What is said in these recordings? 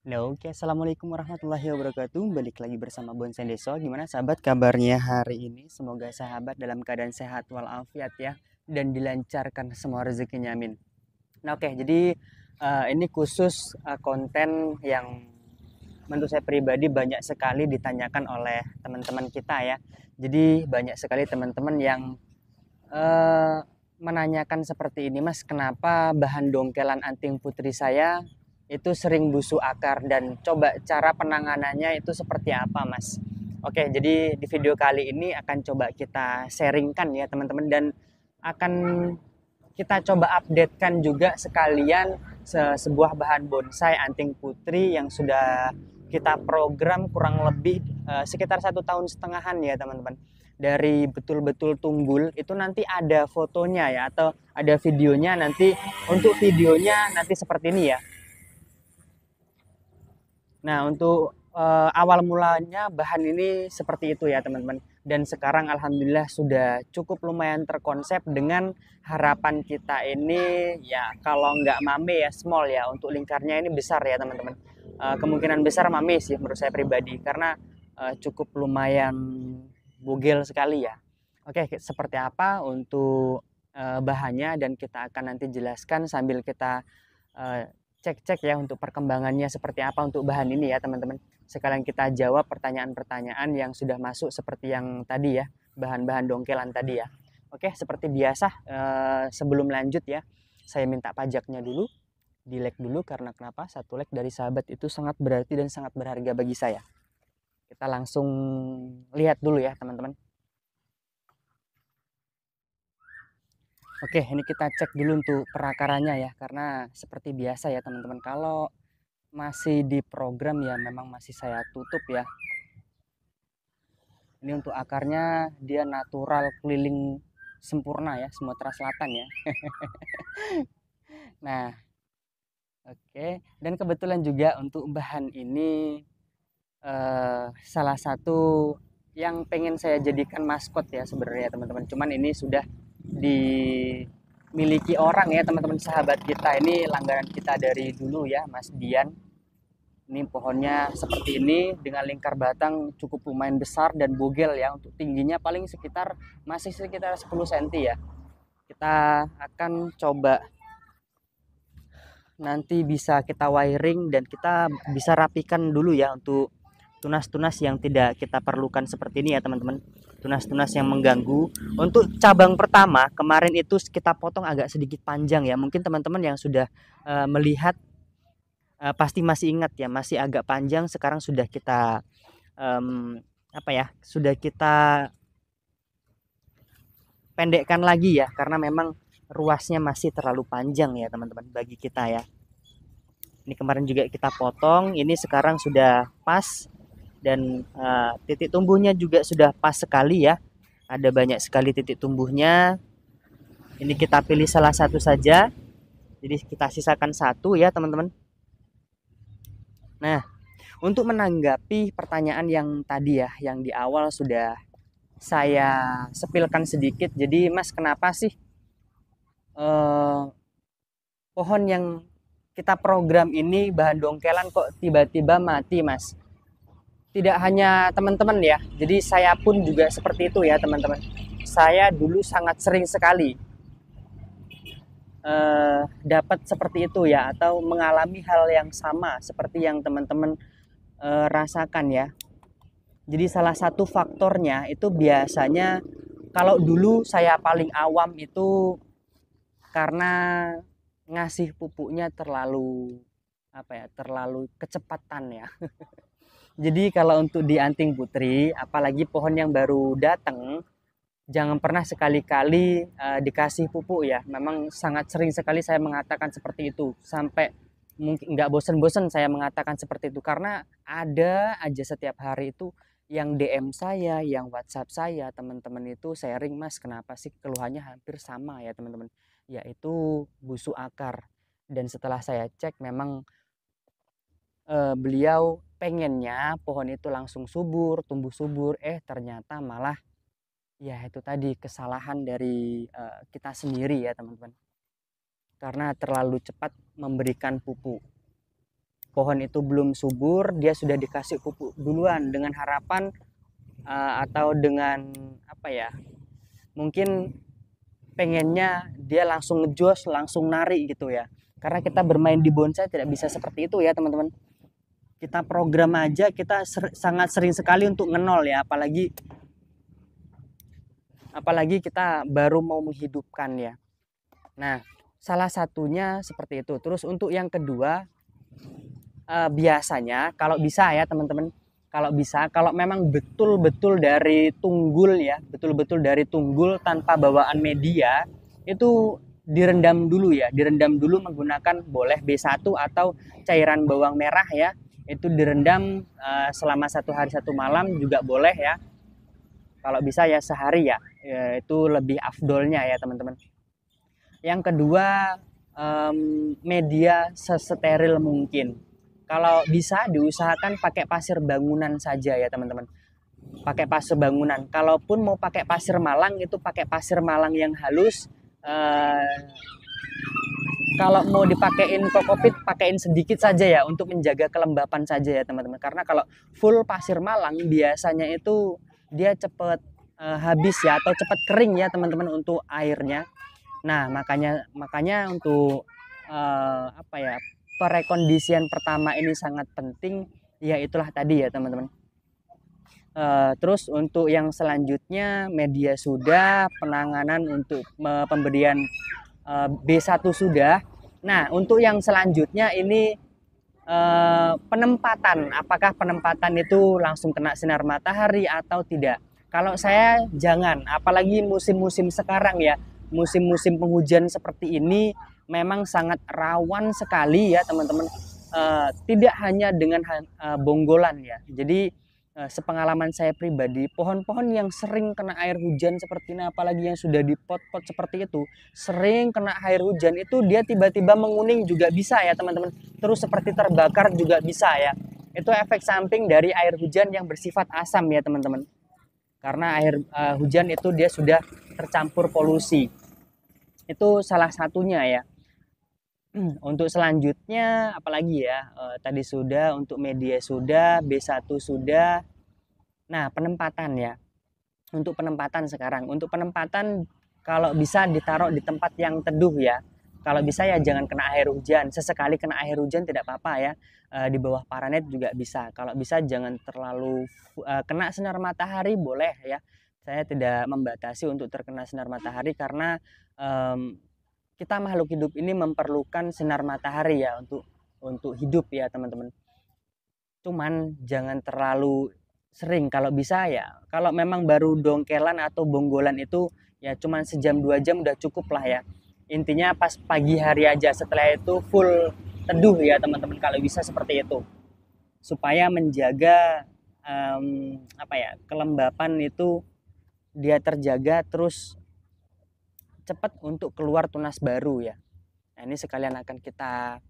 Nah, oke, assalamualaikum warahmatullahi wabarakatuh. Balik lagi bersama Bonsai Deso. Gimana sahabat kabarnya hari ini? Semoga sahabat dalam keadaan sehat walafiat ya, dan dilancarkan semua rezekinya, amin. Nah, oke, jadi ini khusus konten yang menurut saya pribadi banyak sekali ditanyakan oleh teman-teman kita ya. Jadi banyak sekali teman-teman yang eh, menanyakan seperti ini, Mas, kenapa bahan dongkelan anting putri saya itu sering busuk akar, dan coba cara penanganannya itu seperti apa, Mas? Oke, jadi di video kali ini akan coba kita sharingkan ya teman-teman, dan akan kita coba updatekan juga sekalian sebuah bahan bonsai anting putri yang sudah kita program kurang lebih sekitar 1,5 tahunan ya teman-teman. Dari betul-betul tumbul itu nanti ada fotonya ya, atau ada videonya nanti. Untuk videonya nanti seperti ini ya. Nah, untuk awal mulanya bahan ini seperti itu ya teman-teman. Dan sekarang alhamdulillah sudah cukup lumayan terkonsep dengan harapan kita ini ya, kalau nggak mame ya small ya, untuk lingkarnya ini besar ya teman-teman. Kemungkinan besar mame sih menurut saya pribadi, karena cukup lumayan bugil sekali ya. Oke, seperti apa untuk bahannya, dan kita akan nanti jelaskan sambil kita eh, cek-cek ya untuk perkembangannya seperti apa untuk bahan ini ya teman-teman. Sekalian kita jawab pertanyaan-pertanyaan yang sudah masuk seperti yang tadi ya, bahan-bahan dongkelan tadi ya. Oke, seperti biasa sebelum lanjut ya, saya minta pajaknya dulu, di like dulu, karena kenapa? Satu like dari sahabat itu sangat berarti dan sangat berharga bagi saya. Kita langsung lihat dulu ya teman-teman. Oke, ini kita cek dulu untuk perakarannya ya, karena seperti biasa ya teman-teman, kalau masih di program ya memang masih saya tutup ya. Ini untuk akarnya dia natural keliling sempurna ya, Sumatera Selatan ya. Nah, oke. Dan kebetulan juga untuk bahan ini salah satu yang pengen saya jadikan maskot ya sebenarnya teman-teman. Cuman ini sudah dimiliki orang ya teman-teman, sahabat kita ini, langganan kita dari dulu ya, Mas Dian. Ini pohonnya seperti ini dengan lingkar batang cukup lumayan besar dan bugel ya. Untuk tingginya paling sekitar masih sekitar 10 cm ya. Kita akan coba nanti bisa kita wiring, dan kita bisa rapikan dulu ya untuk tunas-tunas yang tidak kita perlukan seperti ini ya teman-teman. Tunas-tunas yang mengganggu. Untuk cabang pertama kemarin itu kita potong agak sedikit panjang ya. Mungkin teman-teman yang sudah melihat pasti masih ingat ya, masih agak panjang. Sekarang sudah kita apa ya, sudah kita pendekkan lagi ya, karena memang ruasnya masih terlalu panjang ya teman-teman bagi kita ya. Ini kemarin juga kita potong, ini sekarang sudah pas, dan titik tumbuhnya juga sudah pas sekali ya. Ada banyak sekali titik tumbuhnya. Ini kita pilih salah satu saja, jadi kita sisakan satu ya teman-teman. Nah, untuk menanggapi pertanyaan yang tadi ya, yang di awal sudah saya sepilkan sedikit. Jadi Mas, kenapa sih eh, pohon yang kita program ini bahan dongkelan kok tiba-tiba mati, Mas? Tidak hanya teman-teman ya, jadi saya pun juga seperti itu ya teman-teman. Saya dulu sangat sering sekali dapat seperti itu ya, atau mengalami hal yang sama seperti yang teman-teman rasakan ya. Jadi salah satu faktornya itu biasanya, kalau dulu saya paling awam itu karena ngasih pupuknya terlalu apa ya, terlalu kecepatan ya. Jadi kalau untuk di anting putri, apalagi pohon yang baru datang, jangan pernah sekali-kali dikasih pupuk ya. Memang sangat sering sekali saya mengatakan seperti itu, sampai mungkin nggak bosen-bosen saya mengatakan seperti itu, karena ada aja setiap hari itu yang DM saya, yang WhatsApp saya, teman-teman itu sharing, Mas, kenapa sih keluhannya hampir sama ya teman-teman, yaitu busuk akar. Dan setelah saya cek memang beliau pengennya pohon itu langsung subur, tumbuh subur, ternyata malah ya itu tadi kesalahan dari kita sendiri ya teman-teman, karena terlalu cepat memberikan pupuk. pohon itu belum subur, dia sudah dikasih pupuk duluan dengan harapan atau dengan apa ya, mungkin pengennya dia langsung ngejos, langsung nari gitu ya. Karena kita bermain di bonsai tidak bisa seperti itu ya teman-teman. Kita program aja kita sangat sering sekali untuk ngenol ya, apalagi kita baru mau menghidupkan ya. Nah, salah satunya seperti itu. Terus untuk yang kedua, biasanya kalau bisa ya teman-teman, kalau memang betul-betul dari tunggul ya, betul-betul dari tunggul tanpa bawaan media, itu direndam dulu ya, direndam dulu menggunakan boleh B1 atau cairan bawang merah ya, itu direndam selama 1 hari 1 malam juga boleh ya. Kalau bisa ya sehari ya, itu lebih afdolnya ya teman-teman. Yang kedua, media sesteril mungkin. Kalau bisa diusahakan pakai pasir bangunan saja ya teman-teman. Pakai pasir bangunan. Kalaupun mau pakai pasir Malang itu pakai pasir Malang yang halus. Kalau mau dipakein kokopit, pakein sedikit saja ya untuk menjaga kelembapan saja ya teman-teman. Karena kalau full pasir Malang biasanya itu dia cepat habis ya atau cepat kering ya teman-teman untuk airnya. Nah, makanya untuk apa ya, perekondisian pertama ini sangat penting, ya itulah tadi ya teman-teman. Terus untuk yang selanjutnya media sudah, penanganan untuk pemberian B1 sudah. Nah, untuk yang selanjutnya ini penempatan, apakah penempatan itu langsung kena sinar matahari atau tidak? Kalau saya jangan, apalagi musim-musim sekarang ya, musim-musim penghujan seperti ini memang sangat rawan sekali ya teman-teman. Tidak hanya dengan bonggolan ya. Jadi sepengalaman saya pribadi, pohon-pohon yang sering kena air hujan seperti ini, apalagi yang sudah di pot-pot seperti itu, sering kena air hujan itu dia tiba-tiba menguning juga bisa ya teman-teman. Terus seperti terbakar juga bisa ya. Itu efek samping dari air hujan yang bersifat asam ya teman-teman. Karena air hujan itu dia sudah tercampur polusi. Itu salah satunya ya. Untuk selanjutnya apalagi ya, tadi sudah, untuk media sudah, B1 sudah. Nah, penempatan ya. Untuk penempatan sekarang, untuk penempatan kalau bisa ditaruh di tempat yang teduh ya. Kalau bisa ya jangan kena air hujan. Sesekali kena air hujan tidak apa-apa ya. Di bawah paranet juga bisa. Kalau bisa jangan terlalu kena sinar matahari boleh ya. Saya tidak membatasi untuk terkena sinar matahari karena um, kita makhluk hidup ini memerlukan sinar matahari ya untuk hidup ya teman-teman. Cuman jangan terlalu sering, kalau bisa ya. Kalau memang baru dongkelan atau bonggolan itu ya cuman sejam 2 jam udah cukup lah ya. Intinya pas pagi hari aja, setelah itu full teduh ya teman-teman, kalau bisa seperti itu. Supaya menjaga apa ya, kelembapan itu dia terjaga, terus cepat untuk keluar tunas baru ya. Nah, ini sekalian akan kita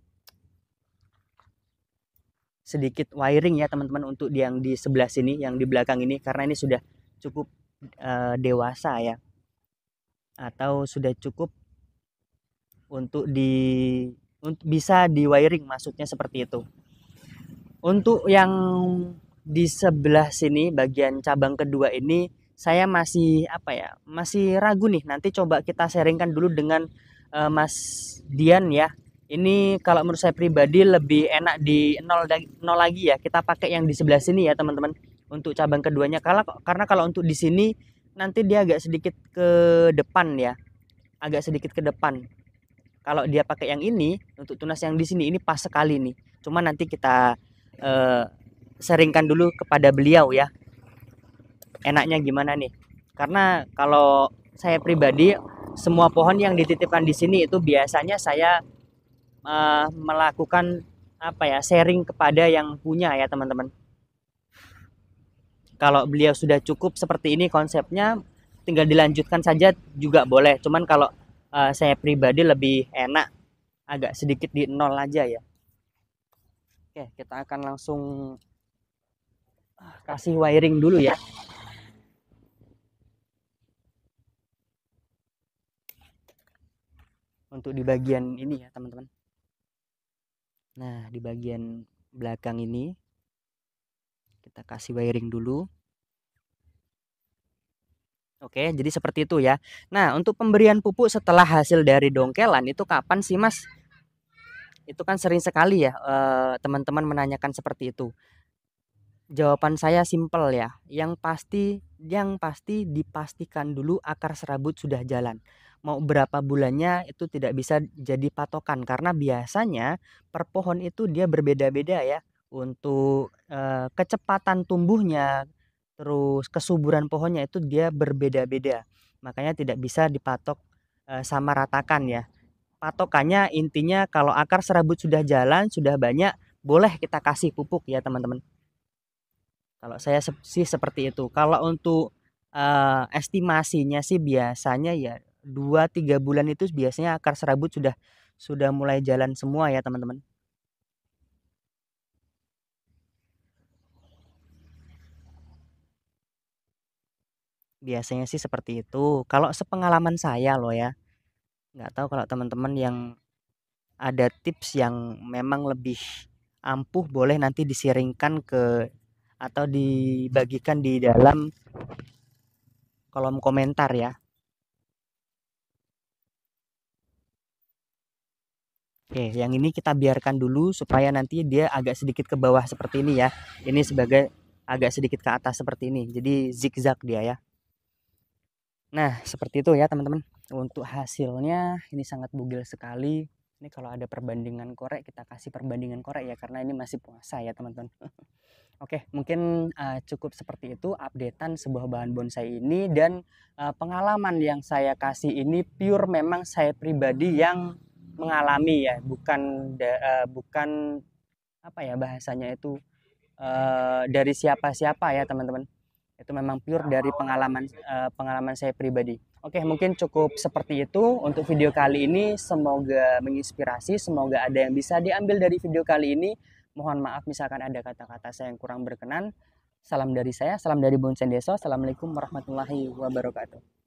sedikit wiring ya teman-teman untuk yang di sebelah sini, yang di belakang ini, karena ini sudah cukup dewasa ya, atau sudah cukup untuk bisa di wiring, maksudnya seperti itu. Untuk yang di sebelah sini bagian cabang kedua ini saya masih apa ya, masih ragu nih. Nanti coba kita sharingkan dulu dengan Mas Dian ya. Ini kalau menurut saya pribadi lebih enak di nol lagi ya. Kita pakai yang di sebelah sini ya teman-teman untuk cabang keduanya. Karena kalau untuk di sini nanti dia agak sedikit ke depan ya, agak sedikit ke depan. Kalau dia pakai yang ini untuk tunas yang di sini ini pas sekali nih. Cuma nanti kita eh, sharingkan dulu kepada beliau ya, enaknya gimana nih. Karena kalau saya pribadi semua pohon yang dititipkan di sini itu biasanya saya melakukan apa ya, sharing kepada yang punya ya teman-teman. Kalau beliau sudah cukup seperti ini konsepnya, tinggal dilanjutkan saja juga boleh. Cuman kalau saya pribadi lebih enak agak sedikit di nol aja ya. Oke, kita akan langsung kasih wiring dulu ya. Untuk di bagian ini ya teman-teman. Nah, di bagian belakang ini kita kasih wiring dulu. Oke, jadi seperti itu ya. Nah, untuk pemberian pupuk setelah hasil dari dongkelan itu kapan sih, Mas? Itu kan sering sekali ya teman-teman menanyakan seperti itu. Jawaban saya simpel ya. Yang pasti dipastikan dulu akar serabut sudah jalan. Mau berapa bulannya itu tidak bisa jadi patokan karena biasanya per pohon itu dia berbeda-beda ya. Untuk kecepatan tumbuhnya, terus kesuburan pohonnya itu dia berbeda-beda. Makanya tidak bisa dipatok sama ratakan ya. Patokannya intinya kalau akar serabut sudah jalan, sudah banyak, boleh kita kasih pupuk ya teman-teman. Kalau saya sih seperti itu. Kalau untuk estimasinya sih biasanya ya 2-3 bulan itu biasanya akar serabut sudah mulai jalan semua ya teman-teman. Biasanya sih seperti itu. Kalau sepengalaman saya loh ya, nggak tahu kalau teman-teman yang ada tips yang memang lebih ampuh boleh nanti disiringkan ke atau dibagikan di dalam kolom komentar ya. Oke, yang ini kita biarkan dulu supaya nanti dia agak sedikit ke bawah seperti ini ya. Ini sebagai agak sedikit ke atas seperti ini. Jadi zigzag dia ya. Nah, seperti itu ya teman-teman. Untuk hasilnya ini sangat bugil sekali. Ini kalau ada perbandingan korek kita kasih perbandingan korek ya karena ini masih puasa ya teman-teman. Oke, mungkin cukup seperti itu updatean sebuah bahan bonsai ini dan pengalaman yang saya kasih ini pure memang saya pribadi yang mengalami ya, bukan apa ya bahasanya itu dari siapa-siapa ya teman-teman. Itu memang pure dari pengalaman saya pribadi. Oke, mungkin cukup seperti itu untuk video kali ini. Semoga menginspirasi, semoga ada yang bisa diambil dari video kali ini. Mohon maaf misalkan ada kata-kata saya yang kurang berkenan. Salam dari saya, salam dari Bonsai Deso. Assalamualaikum warahmatullahi wabarakatuh.